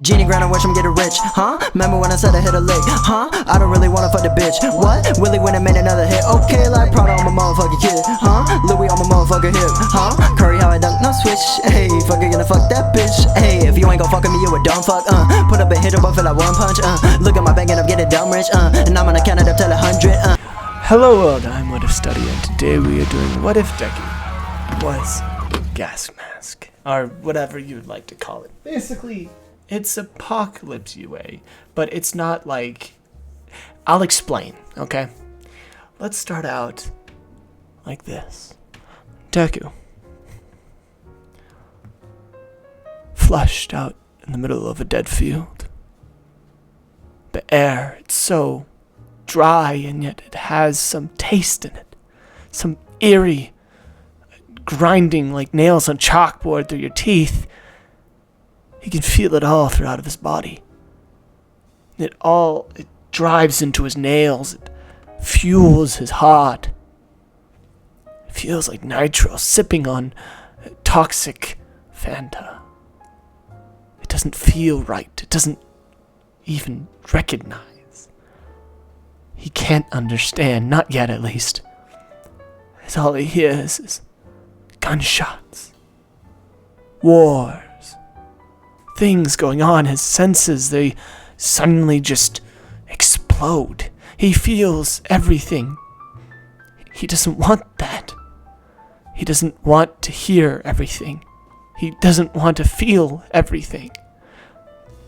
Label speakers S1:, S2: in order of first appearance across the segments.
S1: Genie grind and watch him get rich, huh? Remember when I said I hit a lick, huh? I don't really wanna fuck the bitch, what? Willie went and made another hit, okay, like Prada on my motherfucking kid, huh? Louis on my motherfucking hip, huh? Curry how I dunk, no switch, hey, fucker gonna fuck that bitch, hey, if you ain't gon' fuck with me, you a dumb fuck, put up a hit but feel like one punch, look at my bank and I'm getting dumb rich, and I'm gonna count it up till 100,
S2: Hello world, I'm What If Study, and today we are doing What If Deku Was Gas Mask, or whatever you'd like to call it. Basically, it's Apocalypse UA, but it's not like... I'll explain, okay? Let's start out like this. Deku, flushed out in the middle of a dead field. The air, it's so dry, and yet it has some taste in it. Some eerie grinding like nails on chalkboard through your teeth. He can feel it all throughout his body. It drives into his nails. It fuels his heart. It feels like nitro sipping on toxic Fanta. It doesn't feel right. It doesn't even recognize. He can't understand, not yet at least. As all he hears is gunshots, wars, things going on. His senses, they suddenly just explode. He feels everything. He doesn't want that. He doesn't want to hear everything. He doesn't want to feel everything.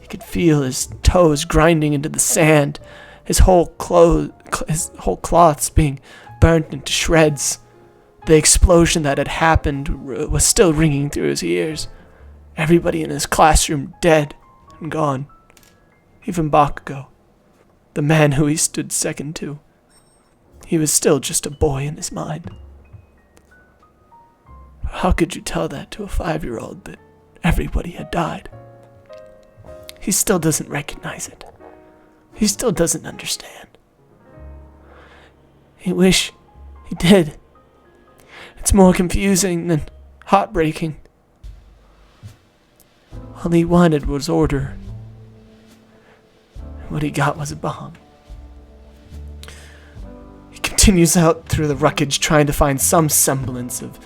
S2: He could feel his toes grinding into the sand, his whole cloths being burnt into shreds. The explosion that had happened was still ringing through his ears. Everybody in his classroom dead and gone. Even Bakugo, the man who he stood second to. He was still just a boy in his mind. How could you tell that to a 5-year-old that everybody had died? He still doesn't recognize it. He still doesn't understand. He wish he did. It's more confusing than heartbreaking. All he wanted was order. And what he got was a bomb. He continues out through the wreckage trying to find some semblance of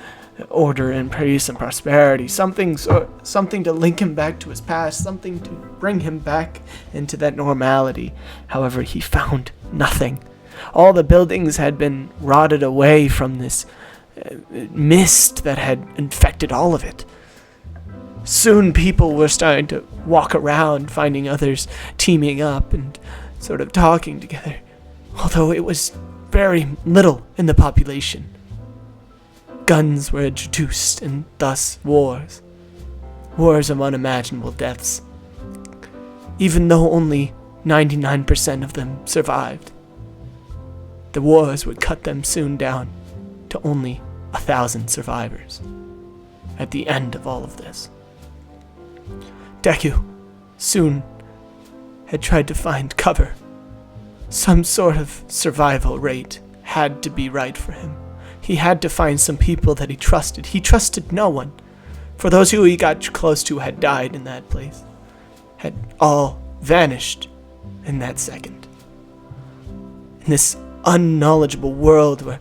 S2: order and peace and prosperity, something to link him back to his past, something to bring him back into that normality. However, he found nothing. All the buildings had been rotted away from this mist that had infected all of it. Soon people were starting to walk around, finding others teaming up and sort of talking together, although it was very little in the population. Guns were introduced, and thus wars. Wars of unimaginable deaths. Even though only 99% of them survived, the wars would cut them soon down to only 1,000 survivors at the end of all of this. Deku soon had tried to find cover. Some sort of survival rate had to be right for him. He had to find some people that he trusted. He trusted no one, for those who he got close to had died in that place, had all vanished in that second. In this unknowledgeable world where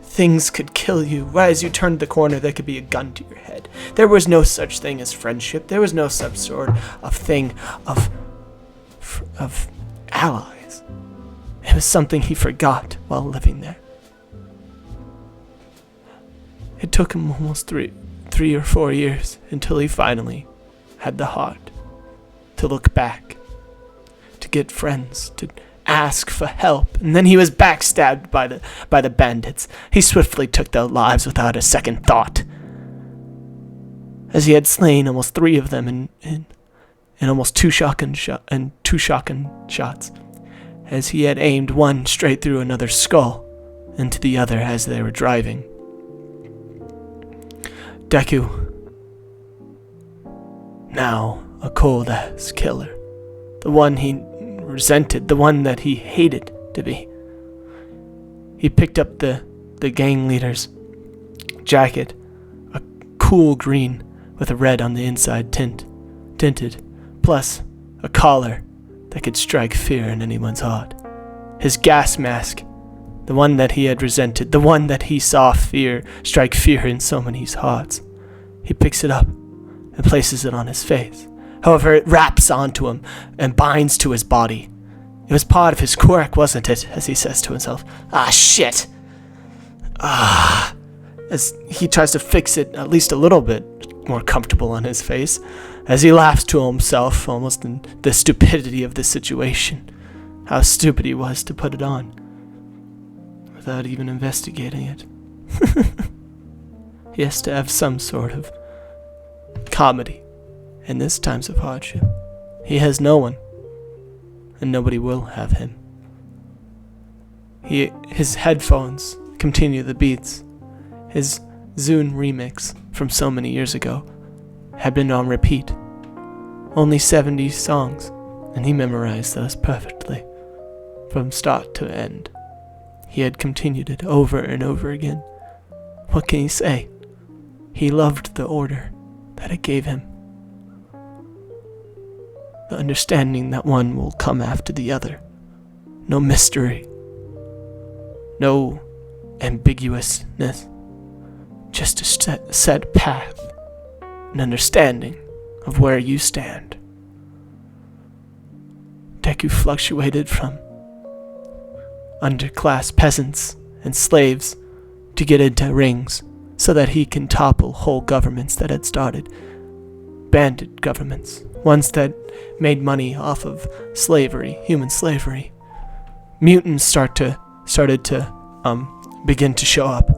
S2: things could kill you, where as you turned the corner there could be a gun to your head. There was no such thing as friendship. There was no such sort of thing of allies. It was something he forgot while living there. It took him almost three or 4 years until he finally had the heart to look back, to get friends, to ask for help, and then he was backstabbed by the bandits. He swiftly took their lives without a second thought, as he had slain almost 3 of them in almost two shotgun shots, as he had aimed one straight through another's skull into the other as they were driving. Deku, now a cold-ass killer, the one he resented, the one that he hated to be. He picked up the gang leader's jacket, a cool green with a red on the inside tinted, plus a collar that could strike fear in anyone's heart. His gas mask, the one that he had resented, the one that he saw strike fear in so many hearts. He picks it up and places it on his face. However, it wraps onto him and binds to his body. It was part of his quirk, wasn't it? As he says to himself, "Ah, shit." As he tries to fix it at least a little bit more comfortable on his face, as he laughs to himself almost in the stupidity of the situation. How stupid he was to put it on without even investigating it. He has to have some sort of comedy in this times of hardship. He has no one, and nobody will have him. His headphones continue the beats. His Zune remix from so many years ago had been on repeat. Only 70 songs, and he memorized those perfectly, from start to end. He had continued it over and over again. What can he say? He loved the order that it gave him. The understanding that one will come after the other. No mystery. No ambiguousness. Just a set path. An understanding of where you stand. Deku fluctuated from underclass peasants and slaves to get into rings so that he can topple whole governments that had started. Bandit governments. Ones that made money off of slavery, human slavery. Mutants started to begin to show up.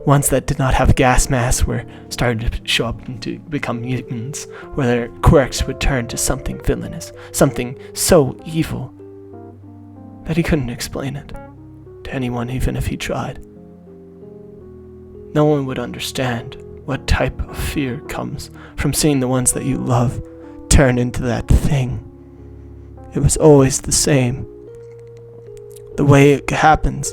S2: Ones that did not have gas masks were starting to show up and to become mutants, where their quirks would turn to something villainous, something so evil that he couldn't explain it to anyone even if he tried. No one would understand what type of fear comes from seeing the ones that you love turn into that thing. It was always the same. The way it happens,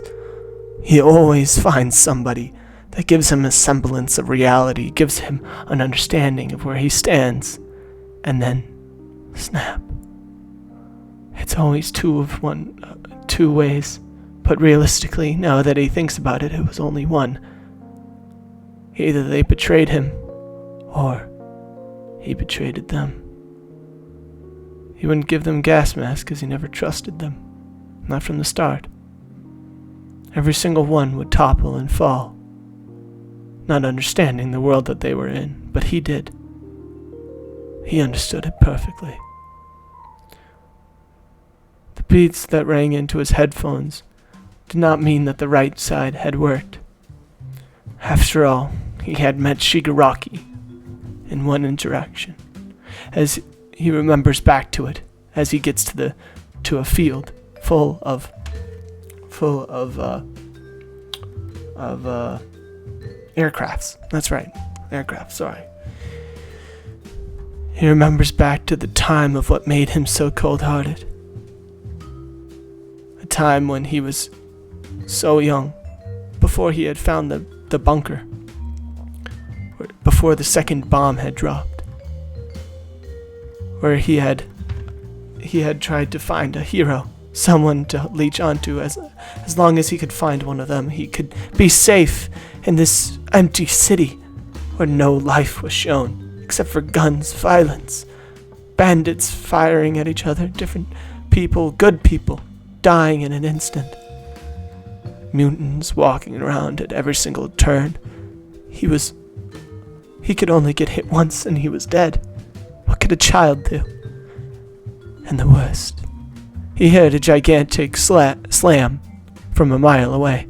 S2: he always finds somebody that gives him a semblance of reality, gives him an understanding of where he stands, and then snap. It's always two ways, but realistically, now that he thinks about it, it was only one. Either they betrayed him, or he betrayed them. He wouldn't give them gas masks because he never trusted them, not from the start. Every single one would topple and fall, not understanding the world that they were in, but he did. He understood it perfectly. The beats that rang into his headphones did not mean that the right side had worked. After all, he had met Shigaraki in one interaction. As he remembers back to it, as he gets to a field full of aircrafts. That's right, aircraft, sorry. He remembers back to the time of what made him so cold-hearted. A time when he was so young, before he had found the bunker, before the second bomb had dropped, where he had tried to find a hero, someone to leech onto. As long as he could find one of them, he could be safe in this empty city where no life was shown, except for guns, violence, bandits firing at each other, different people, good people, dying in an instant. Mutants walking around at every single turn. He could only get hit once and he was dead. What could a child do? And the worst, he heard a gigantic slam from a mile away.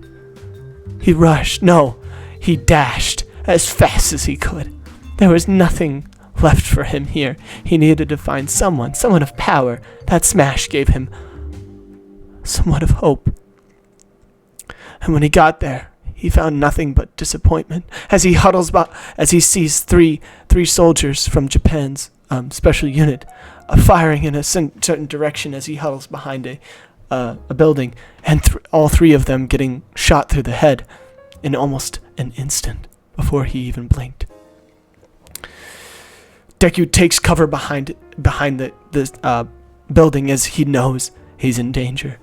S2: He rushed. No, he dashed as fast as he could. There was nothing left for him here. He needed to find someone of power. That smash gave him somewhat of hope. And when he got there, he found nothing but disappointment as he sees three soldiers from Japan's special unit firing in a certain direction as he huddles behind a building, and all three of them getting shot through the head in almost an instant before he even blinked. Deku takes cover behind the building as he knows he's in danger.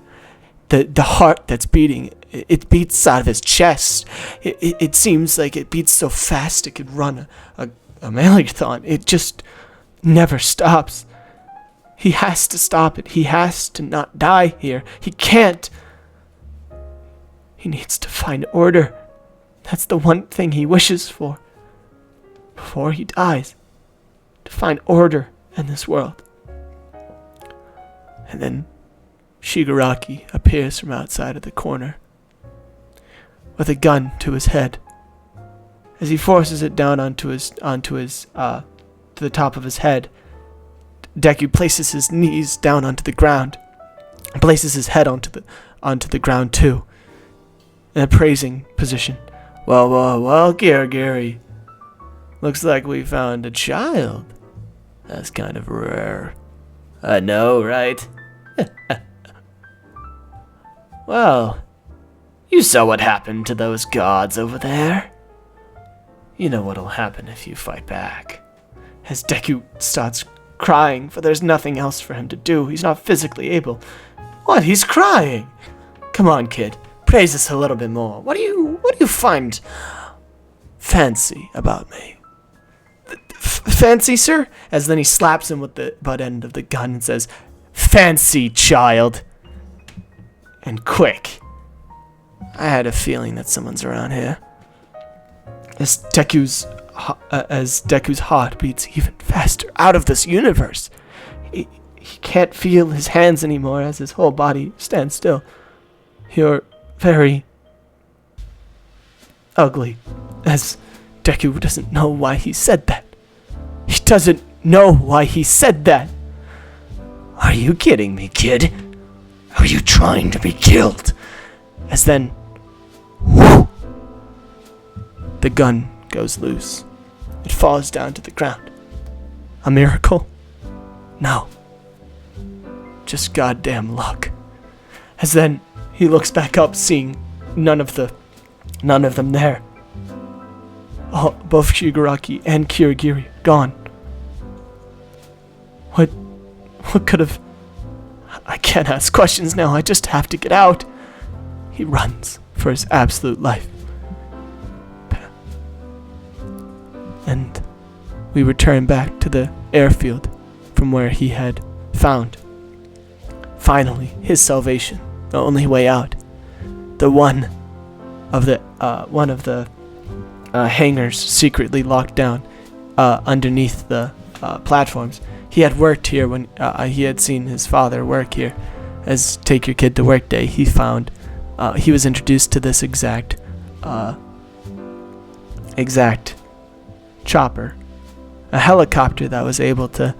S2: The heart that's beating, it beats out of his chest. It seems like it beats so fast it could run a marathon. It just never stops. He has to stop it. He has to not die here. He can't. He needs to find order. That's the one thing he wishes for before he dies. To find order in this world. And then Shigaraki appears from outside of the corner with a gun to his head. As he forces it down onto the top of his head, Deku places his knees down onto the ground and places his head onto the ground too, in a praising position. Well, Gary. Looks like we found a child. That's kind of rare. I know, right? Well, you saw what happened to those gods over there. You know what'll happen if you fight back. As Deku starts crying, for there's nothing else for him to do. He's not physically able. What? He's crying. Come on, kid. Praise us a little bit more. What do you find fancy about me? Fancy, sir? As then he slaps him with the butt end of the gun and says, "Fancy, child. And quick." I had a feeling that someone's around here. As Deku's heart beats even faster out of this universe. He can't feel his hands anymore as his whole body stands still. You're very ugly. As Deku doesn't know why he said that. He doesn't know why he said that. Are you kidding me, kid? Are you trying to be killed? As then, whoo, the gun goes loose. It falls down to the ground. A miracle? No. Just goddamn luck. As then he looks back up, seeing none of them there. Both Shigaraki and Kirigiri gone. What could have... I can't ask questions now, I just have to get out. He runs for his absolute life. And we return back to the airfield from where he had found, finally, his salvation, the only way out. The one of the hangars secretly locked down underneath the platforms. He had worked here when he had seen his father work here. As Take Your Kid to Work Day, he found he was introduced to this exact chopper, a helicopter that was able to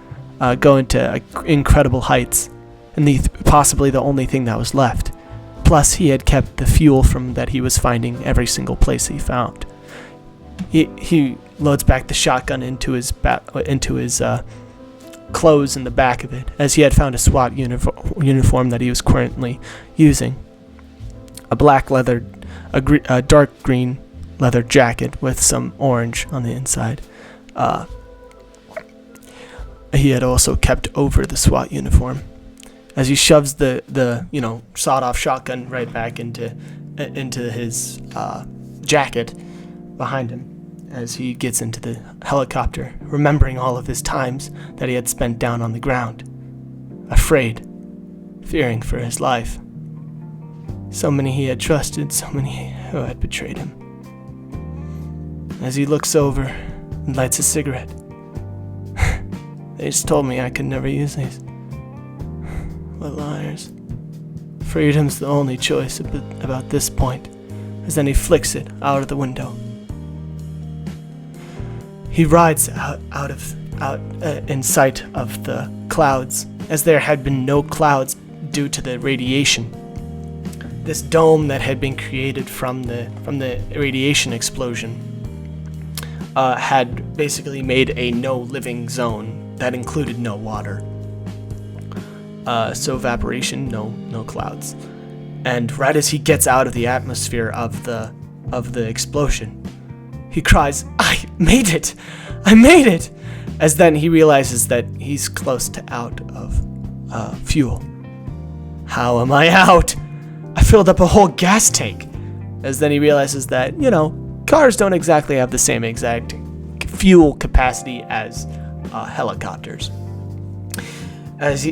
S2: go into incredible heights, and possibly the only thing that was left. Plus, he had kept the fuel from that he was finding every single place he found. He loads back the shotgun into his clothes in the back of it, as he had found a SWAT uniform that he was currently using. A dark green leather jacket with some orange on the inside. He had also kept over the SWAT uniform. As he shoves the sawed-off shotgun right back into his jacket behind him, as he gets into the helicopter, remembering all of his times that he had spent down on the ground, afraid, fearing for his life. So many he had trusted, so many who had betrayed him. As he looks over and lights a cigarette, they just told me I could never use these. What liars. Freedom's the only choice about this point, as then he flicks it out of the window. He rides out in sight of the clouds, as there had been no clouds due to the radiation. This dome that had been created from the radiation explosion had basically made a no living zone that included no water. So evaporation, no clouds. And right as he gets out of the atmosphere of the explosion, he cries, "I made it! I made it!" as then he realizes that he's close to out of fuel. How am I out? I filled up a whole gas tank. As then he realizes that, cars don't exactly have the same exact fuel capacity as helicopters. As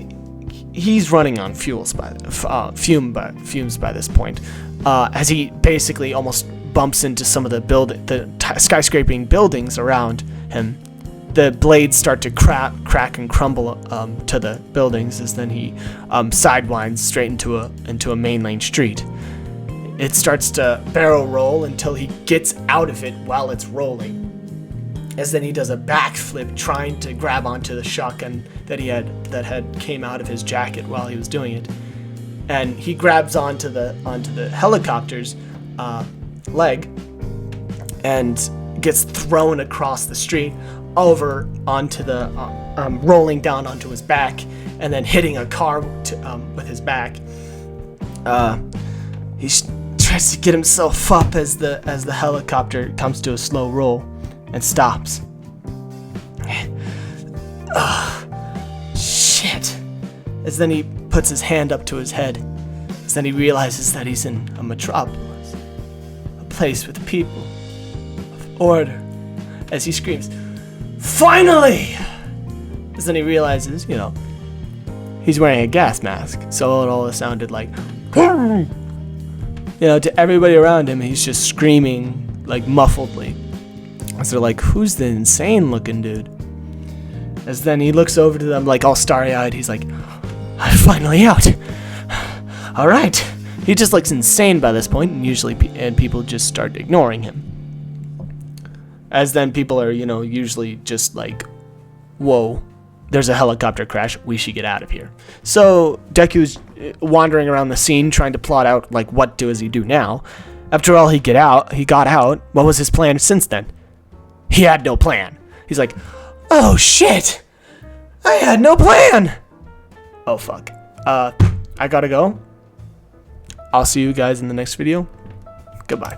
S2: he's running on fumes by this point, as he basically almost bumps into some of the skyscraping buildings around him. The blades start to crack and crumble to the buildings as then he sidewinds straight into a main lane street. It starts to barrel roll until he gets out of it while it's rolling. As then he does a backflip trying to grab onto the shotgun that had came out of his jacket while he was doing it, and he grabs onto the helicopter's leg and gets thrown across the street over onto the rolling down onto his back and then hitting a car with his back. He tries to get himself up as the helicopter comes to a slow roll and stops. Shit. As then he puts his hand up to his head. As then he realizes that he's in a metropolis, a place with people of order. As he screams, "Finally!" As then he realizes, he's wearing a gas mask, so it all sounded like, to everybody around him, he's just screaming like muffledly. As they're like, "Who's the insane looking dude?" As then he looks over to them like all starry-eyed. He's like, "I'm finally out. All right." He just looks insane by this point, and people just start ignoring him. As then people are, usually just like, "Whoa, there's a helicopter crash. We should get out of here." So Deku's wandering around the scene trying to plot out like what does he do now. After all, he got out. What was his plan since then? He had no plan. He's like, "Oh shit, I had no plan. Oh fuck. I gotta go. I'll see you guys in the next video. Goodbye."